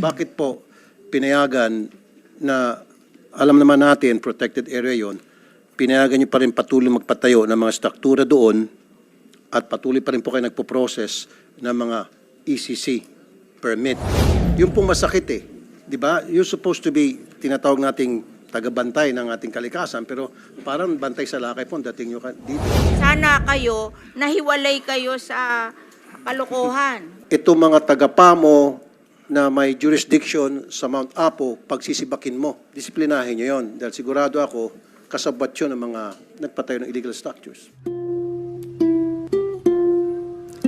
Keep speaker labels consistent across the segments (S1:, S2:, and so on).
S1: bakit po pinayagan na alam naman natin, protected area yon, pinayagan niyo pa rin patuloy magpatayo ng mga struktura doon at patuloy pa rin po kayo nagpo-process ng mga ECC permit. Yung pong masakit eh. Di ba? You're supposed to be tinatawag nating tagabantay ng ating kalikasan, pero parang bantay sa lakay po ang dating nyo dito.
S2: Sana kayo, nahiwalay kayo sa kalokohan.
S1: Ito mga tagapamo na may jurisdiction sa Mount Apo, pagsisibakin mo, disiplinahin nyo yon. Dahil sigurado ako, kasabwat yun ng mga nagpatayo ng illegal structures.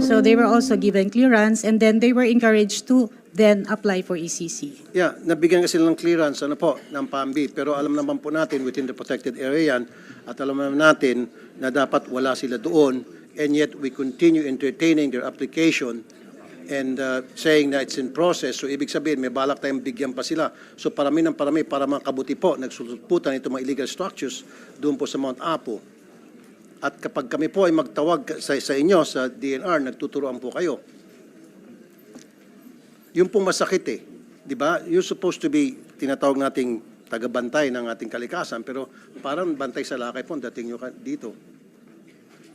S3: So they were also given clearance and then they were encouraged to then apply for ECC.
S1: Yeah, nabigyan kasi ng clearance ng PAMBI, pero alam naman po natin within the protected area yan, at alam naman natin na dapat wala sila doon, and yet we continue entertaining their application and saying that it's in process. So ibig sabihin, may balak tayong bigyan pa sila. So parami ng parami para makabuti po, nagsusuputan itong mga illegal structures doon po sa Mount Apo. At kapag kami po ay magtawag sa inyo, sa DNR, nagtuturoan po kayo. Yung pong masakit eh. Di ba? You're supposed to be, tinatawag nating tagabantay ng ating kalikasan, pero parang bantay sa lakay po ang dating nyo dito.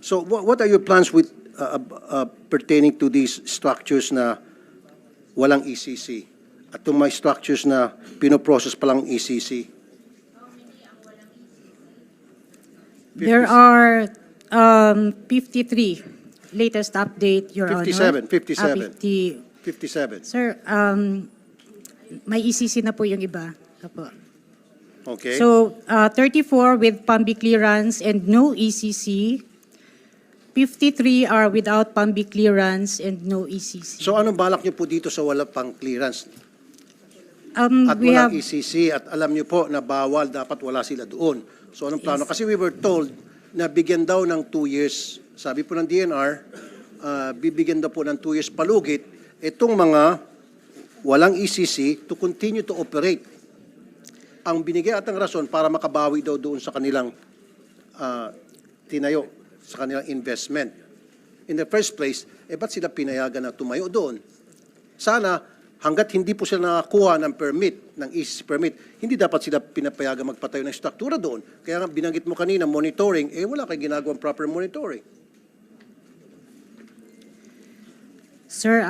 S1: So what are your plans with pertaining to these structures na walang ECC? At itong mga structures na pinoprocess palang ECC?
S3: There are 53 latest update, Your
S1: 57,
S3: Honor.
S1: 57.
S3: 57. Sir, may ECC na po yung iba. Apo.
S1: Okay.
S3: So, 34 with PAMBI clearance and no ECC. 53 are without PAMBI clearance and no ECC.
S1: So anong balak niyo po dito sa wala pang clearance? At
S3: We
S1: walang
S3: have,
S1: ECC at alam niyo po na bawal, dapat wala sila doon. So anong plano?
S3: Yes.
S1: Kasi we were told na bigyan daw ng 2 years. Sabi po ng DNR, bibigyan daw po ng 2 years palugit itong mga walang ECC to continue to operate. Ang binigay at ang rason para makabawi daw doon sa kanilang tinayo, sa kanilang investment. In the first place, ba't sila pinayagan na tumayo doon? Sana, hanggat hindi po sila nakakuha ng permit, ng ECC permit, hindi dapat sila pinapayagan magpatayo ng struktura doon. Kaya nga binanggit mo kanina, monitoring, wala kayong ginagawang proper monitoring.
S3: Sir,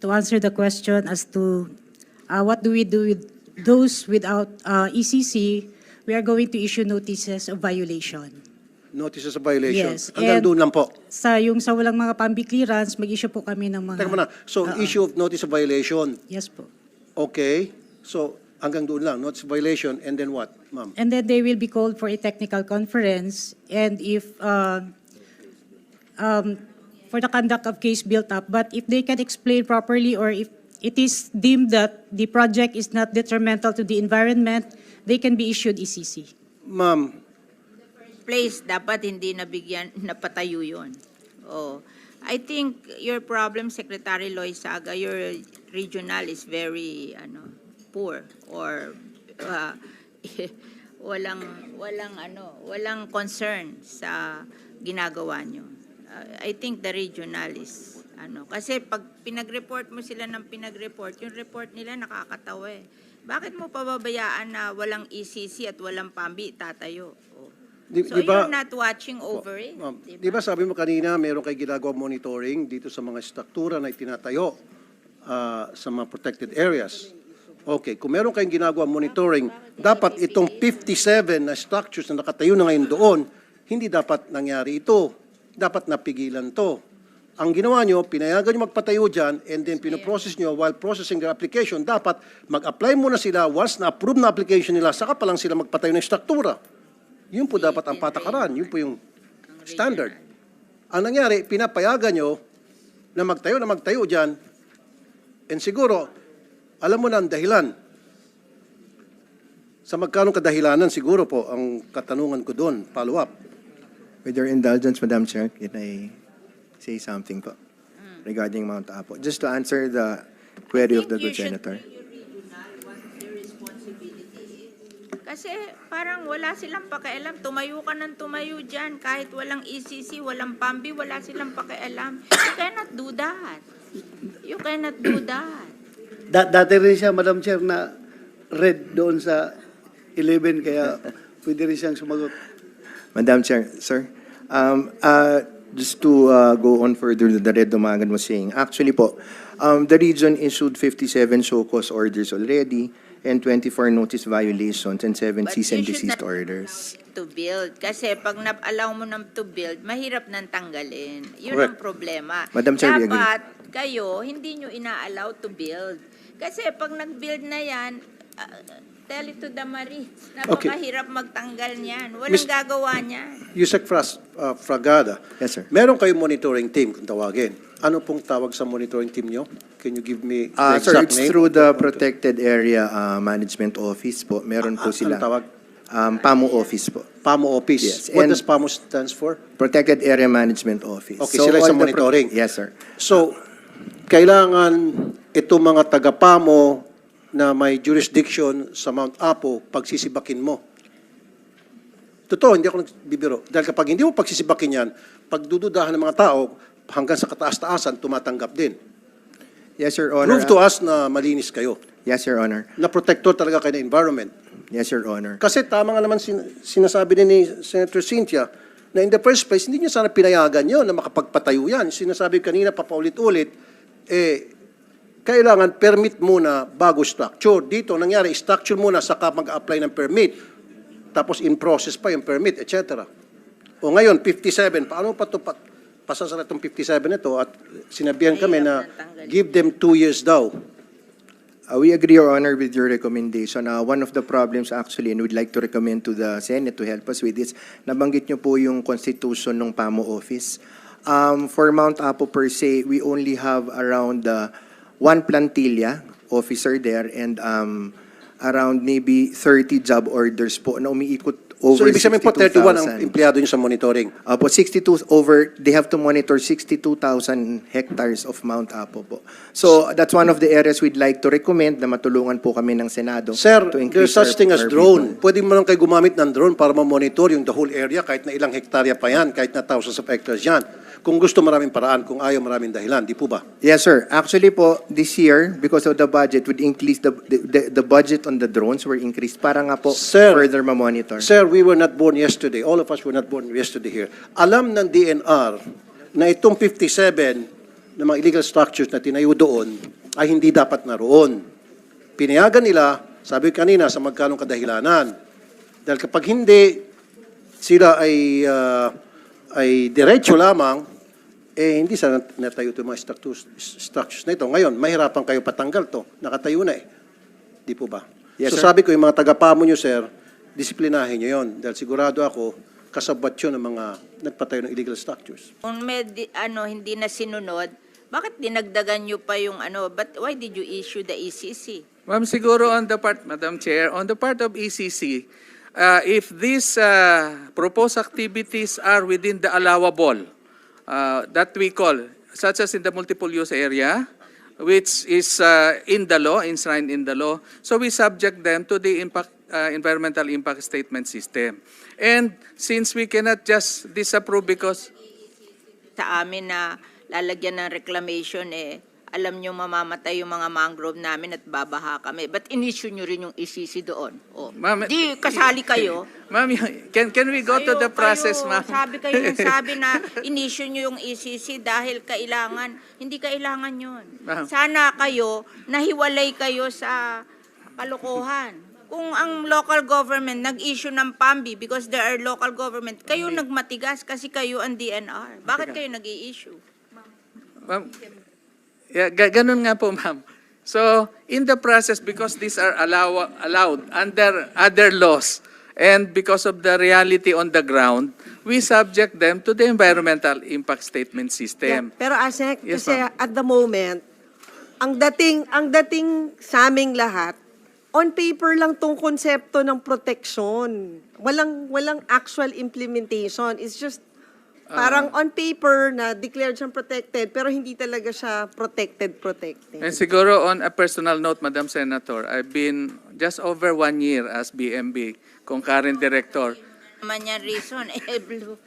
S3: to answer the question as to what do we do with those without ECC, we are going to issue notices of violation.
S1: Notices of violation.
S3: Yes,
S1: Hanggang
S3: and
S1: doon lang po.
S3: Yung sa walang mga PAMBI clearance, mag-issue po kami ng mga...
S1: Teka muna. So, issue of notice of violation.
S3: Yes po.
S1: Okay. So, hanggang doon lang. Notice of violation. And then what, ma'am?
S3: And then they will be called for a technical conference, and if for the conduct of case built up, but if they can explain properly or if it is deemed that the project is not detrimental to the environment, they can be issued ECC.
S1: Ma'am,
S2: Place, dapat hindi nabigyan, napatayo yun. Oh. I think your problem, Secretary Loizaga, your regional is very poor or walang concern sa ginagawa nyo. I think the regional is kasi pag pinag-report mo sila ng pinag-report, yung report nila nakakatawa eh. Bakit mo pababayaan na walang ECC at walang PAMBI tatayo? Oh. So you're not watching over it?
S1: Di ba sabi mo kanina, meron kayo ginagawang monitoring dito sa mga struktura na itinatayo sa mga protected areas. Okay, kung meron kayong ginagawang monitoring, dapat itong 57 na structures na nakatayo na ngayon doon, hindi dapat nangyari ito. Dapat napigilan to. Ang ginawa nyo, pinayagan nyo magpatayo dyan, and then pinoprocess nyo while processing their application, dapat mag-apply muna sila, once na-approve na application nila, saka pa lang sila magpatayo ng struktura. Yun po dapat ang patakaran. Yun po yung standard. Ang nangyari, pinapayagan nyo na magtayo dyan, and siguro, alam mo na ang dahilan. Sa magkanong kadahilanan, siguro po, ang katanungan ko doon, follow up.
S4: With your indulgence, Madam Chair, can I say something po regarding Mount Apo? Just to answer the query of the progenitor.
S2: Kasi parang wala silang pakialam. Tumayo ka ng tumayo dyan. Kahit walang ECC, walang PAMBI, wala silang pakialam. You cannot do that. You cannot do that.
S5: Dati rin siya, Madam Chair, na red doon sa 11, kaya pwede rin siyang sumagot.
S4: Madam Chair, sir, just to go on further with the Red Dumagan was saying, actually po, the region issued 57 show cause orders already and 24 notice violations and 7
S2: But
S4: cease and
S2: you should
S4: desist
S2: not
S4: orders.
S2: to build. Kasi pag na-allow mo ng to build, mahirap nang tanggalin. Yun
S1: Correct.
S2: ang problema.
S4: Madam Chair, we agree.
S2: Dapat kayo, hindi nyo ina-allow to build. Kasi pag nag-build na yan, tell it to the Marie. Napakahirap magtanggal niyan. Walang
S1: Miss-
S2: gagawa niyan.
S1: Yusek Fragada,
S4: Yes, sir.
S1: meron kayong monitoring team kung tawagin. Ano pong tawag sa monitoring team nyo? Can you give me the
S4: Sir,
S1: exact
S4: it's
S1: name?
S4: through the Protected Area Management Office po. Meron po sila.
S1: Anong tawag?
S4: PAMO Office po.
S1: PAMO Office.
S4: Yes,
S1: What
S4: and-
S1: does PAMO stands for?
S4: Protected Area Management Office.
S1: Okay, sila sa
S4: all the
S1: monitoring.
S4: Yes, sir.
S1: So, kailangan itong mga taga-PAMO na may jurisdiction sa Mount Apo, pagsisibakin mo. Totoo, hindi ako nagbibiro. Dahil kapag hindi mo pagsisibakin yan, pagdududahan ng mga tao, hanggang sa kataas-taasan, tumatanggap din.
S4: Yes, Your Honor.
S1: Prove to us na malinis kayo.
S4: Yes, Your Honor.
S1: Na protector talaga kayo ng environment.
S4: Yes, Your Honor.
S1: Kasi tama nga naman sinasabi din ni Senator Cynthia na in the first place, hindi niya sana pinayagan yun na makapagpatayo yan. Sinasabi kanina, papaulit-ulit, kailangan permit muna bago structure. Dito, nangyari, structure muna, saka mag-apply ng permit. Tapos in process pa yung permit, etc. O ngayon, 57, paano pa ito pasasara itong 57 ito at sinabihan kami na give them 2 years daw.
S4: We agree, Your Honor, with your recommendation. One of the problems actually, and we'd like to recommend to the Senate to help us with this, nabanggit niyo po yung constitution ng PAMO office. For Mount Apo per se, we only have around one plantilla officer there and around maybe 30 job orders po na umiikot over
S1: So, ibig sabihin po, 31 ang
S4: 62,000.
S1: empleyado niyo sa monitoring.
S4: Po, they have to monitor 62,000 hectares of Mount Apo po. So, that's one of the areas we'd like to recommend na matulungan po kami ng Senado.
S1: Sir,
S4: to increase
S1: there's such
S4: our-
S1: thing as
S4: our
S1: drone.
S4: people.
S1: Pwede mo lang kayo gumamit ng drone para ma-monitor yung the whole area kahit na ilang hektarya pa yan, kahit na thousands of hectares yan. Kung gusto, maraming paraan. Kung ayaw, maraming dahilan. Di po ba?
S4: Yes, sir. Actually po, this year, because of the budget, would increase the budget on the drones were increased para nga po
S1: Sir,
S4: further ma-monitor.
S1: Sir, we were not born yesterday. All of us were not born yesterday here. Alam ng DNR na itong 57 na mga illegal structures na tinayo doon ay hindi dapat naroon. Pinayagan nila, sabi kanina, sa magkanong kadahilanan. Dahil kapag hindi, sila ay diretso lamang, hindi sana natayo itong mga structures na ito. Ngayon, mahirapan kayo patanggal to. Nakatayo na eh. Di po ba?
S4: Yes,
S1: So
S4: sir.
S1: sabi ko, yung mga tagapamo nyo, sir, disiplinahin nyo yun. Dahil sigurado ako, kasabwat yun ng mga nagpatayo ng illegal structures.
S2: Kung hindi na sinunod, bakit dinagdagan nyo pa yung but why did you issue the ECC?
S6: Ma'am, siguro on the part, Madam Chair, on the part of ECC, if these proposed activities are within the allowable, that we call, such as in the multiple use area, which is in the law, enshrined in the law, so we subject them to the environmental impact statement system. And since we cannot just disapprove because
S2: Sa amin na lalagyan ng reclamation, alam nyo mamamatay yung mga mangrove namin at babaha kami. But in-issue nyo rin yung ECC doon.
S6: Ma'am,
S2: Di kasali kayo.
S6: Ma'am, can we go to the process, ma'am?
S2: Sabi na in-issue nyo yung ECC dahil kailangan. Hindi kailangan yun.
S6: Ma'am.
S2: Sana kayo, nahiwalay kayo sa kalokohan. Kung ang local government nag-issue ng PAMBI because there are local government, kayo nagmatigas kasi kayo ang DNR. Bakit kayo nag-i-issue?
S6: Ma'am, yeah, ganun nga po, ma'am. So, in the process, because these are allowed under other laws, and because of the reality on the ground, we subject them to the environmental impact statement system.
S7: Yeah, pero ASEC,
S6: Yes,
S7: kasi
S6: ma'am.
S7: at the moment, ang dating sa aming lahat, on paper lang tong konsepto ng protection. Walang actual implementation. It's just parang on paper na declared siyang protected pero hindi talaga siya protected.
S6: And siguro on a personal note, Madam Senator, I've been just over 1 year as BMB, concurrent director.
S2: Naman yan reason, blue.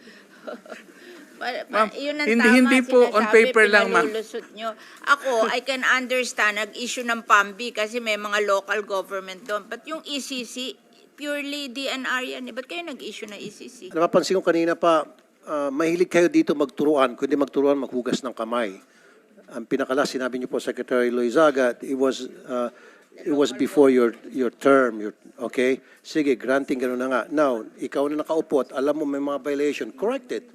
S6: Ma'am,
S2: Yun ang
S6: hindi
S2: tama,
S6: po on
S2: sinasabi,
S6: paper lang, ma'am.
S2: pinalulusot nyo. Ako, I can understand, nag-issue ng PAMBI kasi may mga local government doon. But yung ECC, purely DNR yan. Ba't kayo nag-issue ng ECC?
S1: Napapansin ko kanina pa, mahilig kayo dito magturuan, kundi magturuan, maghugas ng kamay. Ang pinakalas, sinabi niyo po, Secretary Loizaga, it was before your term, okay? Sige, granting gano'n na nga. Now, ikaw na nakaupo at alam mo may mga violation, correct it.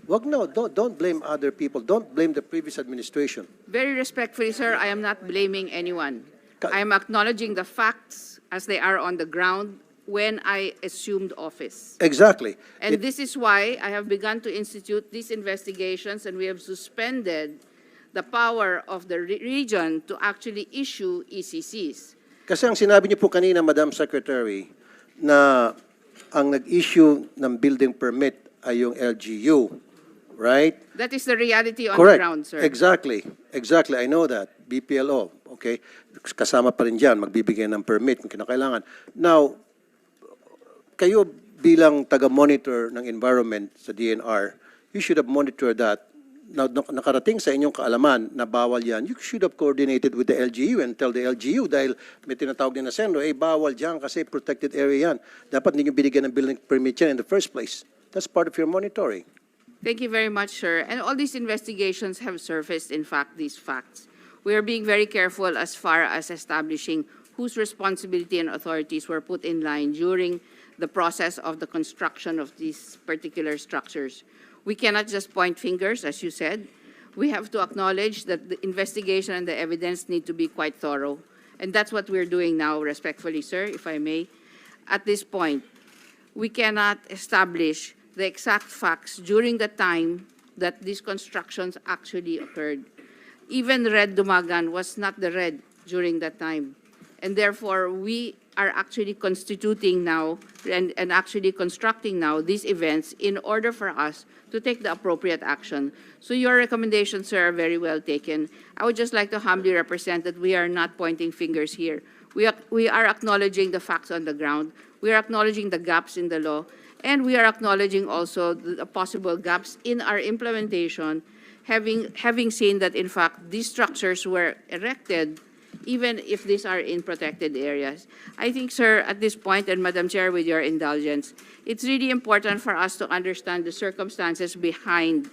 S1: Wag no, don't blame other people. Don't blame the previous administration.
S8: Very respectfully, sir, I am not blaming anyone.
S1: Ka-
S8: I am acknowledging the facts as they are on the ground when I assumed office.
S1: Exactly.
S8: And
S1: It-
S8: this is why I have begun to institute these investigations, and we have suspended the power of the region to actually issue ECCs.
S1: Kasi ang sinabi niyo po kanina, Madam Secretary, na ang nag-issue ng building permit ay yung LGU, right?
S8: That is the reality on
S1: Correct.
S8: the ground, sir.
S1: Exactly. Exactly. I know that. BPLO, okay? Kasama pa rin dyan, magbibigay ng permit kung kinakailangan. Now, kayo bilang taga-monitor ng environment sa DNR, you should have monitored that. Now, nakarating sa inyong kaalaman na bawal yan, you should have coordinated with the LGU and tell the LGU dahil may tinatawag din na sendo, bawal dyan kasi protected area yan. Dapat hindi nyo binigyan ng building permit yan in the first place. That's part of your monitoring.
S8: Thank you very much, sir. And all these investigations have surfaced, in fact, these facts. We are being very careful as far as establishing whose responsibility and authorities were put in line during the process of the construction of these particular structures. We cannot just point fingers, as you said. We have to acknowledge that the investigation and the evidence need to be quite thorough. And that's what we're doing now, respectfully, sir, if I may. At this point, we cannot establish the exact facts during the time that these constructions actually occurred. Even Red Dumagan was not the Red during that time. And therefore, we are actually constituting now and actually constructing now these events in order for us to take the appropriate action. So your recommendations, sir, are very well taken. I would just like to humbly represent that we are not pointing fingers here. We are acknowledging the facts on the ground. We are acknowledging the gaps in the law. And we are acknowledging also the possible gaps in our implementation, having seen that, in fact, these structures were erected even if these are in protected areas. I think, sir, at this point, and Madam Chair, with your indulgence, it's really important for us to understand the circumstances behind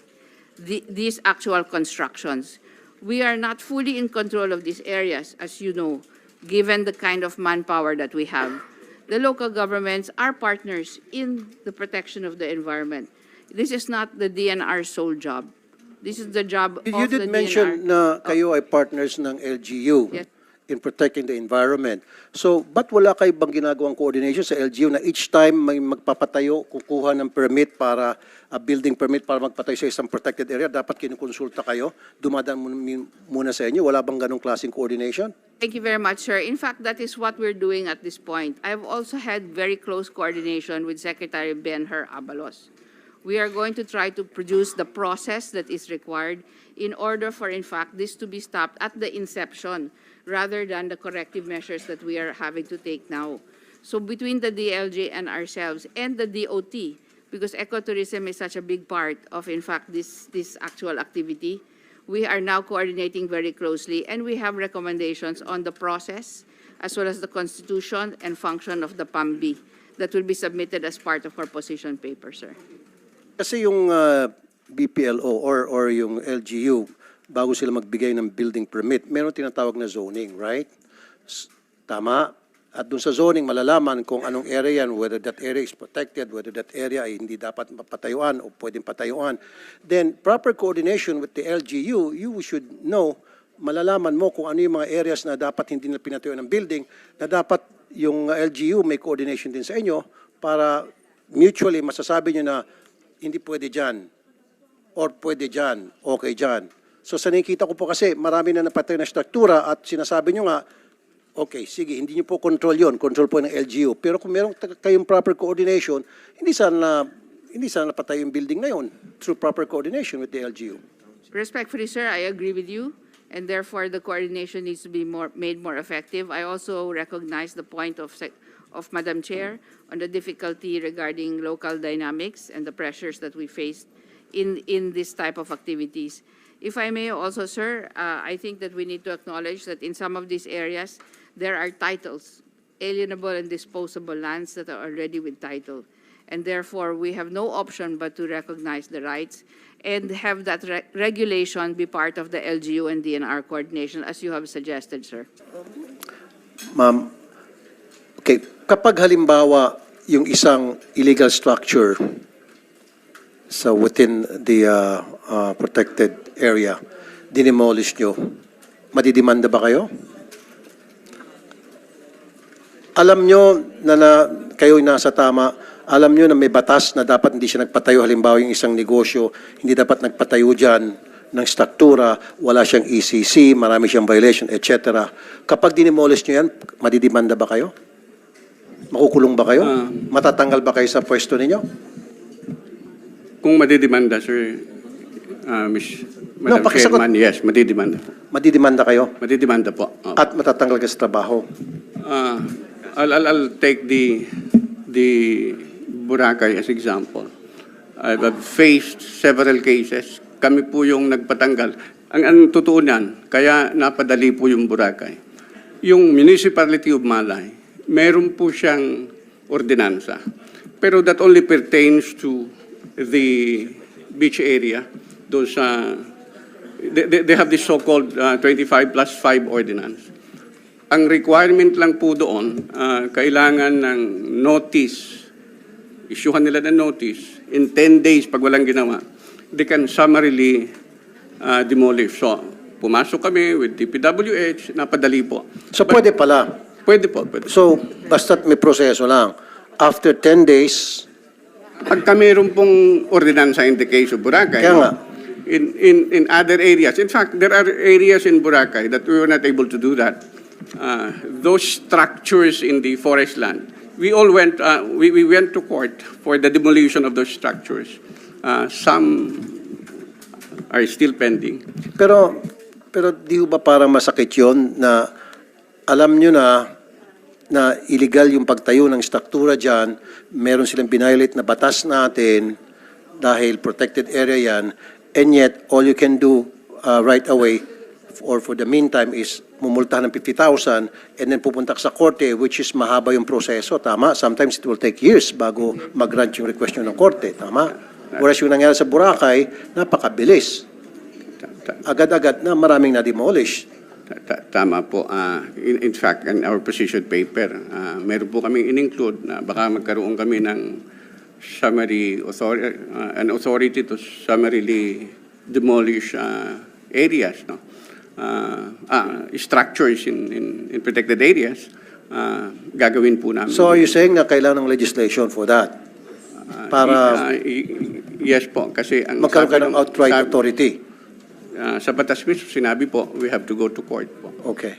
S8: these actual constructions. We are not fully in control of these areas, as you know, given the kind of manpower that we have. The local governments are partners in the protection of the environment. This is not the DNR's sole job. This is the job of the DNR.
S1: You did mention na kayo ay partners ng LGU
S8: Yes.
S1: in protecting the environment. So, ba't wala kayo bang ginagawang coordination sa LGU na each time may magpapatayo, kukuha ng permit para, building permit para magpatayo sa isang protected area, dapat kinukonsulta kayo? Dumadaan muna sa inyo? Wala bang ganong klaseng coordination?
S8: Thank you very much, sir. In fact, that is what we're doing at this point. I've also had very close coordination with Secretary Ben-Hur Abalos. We are going to try to produce the process that is required in order for, in fact, this to be stopped at the inception rather than the corrective measures that we are having to take now. So between the DLG and ourselves and the DOT, because ecotourism is such a big part of, in fact, this actual activity, we are now coordinating very closely, and we have recommendations on the process as well as the constitution and function of the PAMB that will be submitted as part of our position paper, sir.
S1: Kasi yung BPLO or yung LGU, bago sila magbigay ng building permit, meron tinatawag na zoning, right? Tama? At dun sa zoning, malalaman kung anong area yan, whether that area is protected, whether that area ay hindi dapat mapatayuan o pwedeng patayuan. Then, proper coordination with the LGU, you should know, malalaman mo kung ano yung mga areas na dapat hindi na pinatayuan ng building, na dapat yung LGU may coordination din sa inyo para mutually masasabi nyo na hindi pwede dyan or pwede dyan, okay dyan. So sa nakikita ko po kasi marami na napatay na struktura at sinasabi nyo nga, okay, sige, hindi nyo po control yon, control po ng LGU. Pero kung meron kayong proper coordination, hindi sana napatay yung building na yon through proper coordination with the LGU.
S8: Respectfully, sir, I agree with you, and therefore the coordination needs to be made more effective. I also recognize the point of Madam Chair on the difficulty regarding local dynamics and the pressures that we faced in this type of activities. If I may also, sir, I think that we need to acknowledge that in some of these areas, there are titles, alienable and disposable lands that are already with title. And therefore, we have no option but to recognize the rights and have that regulation be part of the LGU and DNR coordination, as you have suggested, sir.
S1: Ma'am, okay, kapag halimbawa yung isang illegal structure within the protected area, dinemolish nyo, madidimanda ba kayo? Alam nyo na kayo'y nasa tama, alam nyo na may batas na dapat hindi siya nagpatayo, halimbawa yung isang negosyo, hindi dapat nagpatayo dyan ng struktura, wala siyang ECC, marami siyang violation, etc. Kapag dinemolish nyo yan, madidimanda ba kayo? Makukulong ba kayo? Matatanggal ba kayo sa pwesto ninyo?
S9: Kung madidimanda, sir, Madam
S1: pakisagot.
S9: Chairman, yes, madidimanda.
S1: Madidimanda kayo?
S9: Madidimanda po.
S1: At matatanggal ka sa trabaho?
S9: I'll take the Boracay as example. I've faced several cases. Kami po yung nagpatanggal. Ang totoo niyan, kaya napadali po yung Boracay. Yung Municipality of Malay, meron po siyang ordinansa. Pero that only pertains to the beach area. Those, they have this so-called 25+5 ordinance. Ang requirement lang po doon, kailangan ng notice, isyuhan nila ng notice, in 10 days pag walang ginawa, they can summarily demolish. So, pumasok kami with DPWH, napadali po.
S1: So pwede pala?
S9: Pwede po, pwede.
S1: So, basta't may proseso lang. After 10 days,
S9: Pagka mayroon pong ordinansa in the case of Boracay,
S1: Kaya nga.
S9: in other areas, in fact, there are areas in Boracay that we were not able to do that. Those structures in the forest land, we all went, we went to court for the demolition of those structures. Some are still pending.
S1: pero di ba parang masakit yon na alam nyo na illegal yung pagtayo ng struktura dyan, meron silang biniolet na batas natin dahil protected area yan, and yet all you can do right away or for the meantime is mumultahan ng 50,000 and then pupunta ka sa korte, which is mahaba yung proseso, tama? Sometimes it will take years bago mag-grant yung request nyo ng korte, tama? Whereas yung nangyari sa Boracay, napakabilis. Agad-agad na maraming na-demolish.
S9: Tama po. In fact, in our position paper, meron po kaming in-include na baka magkaroon kami ng summary authority, an authority to summarily demolish areas, no? Structures in protected areas, gagawin po namin.
S1: So are you saying na kailangan ng legislation for that? Para
S9: yes po, kasi ang
S1: magkaroon ka ng outright
S9: sabi-
S1: authority?
S9: Sa batas mismo, sinabi po, we have to go to court po.
S1: Okay.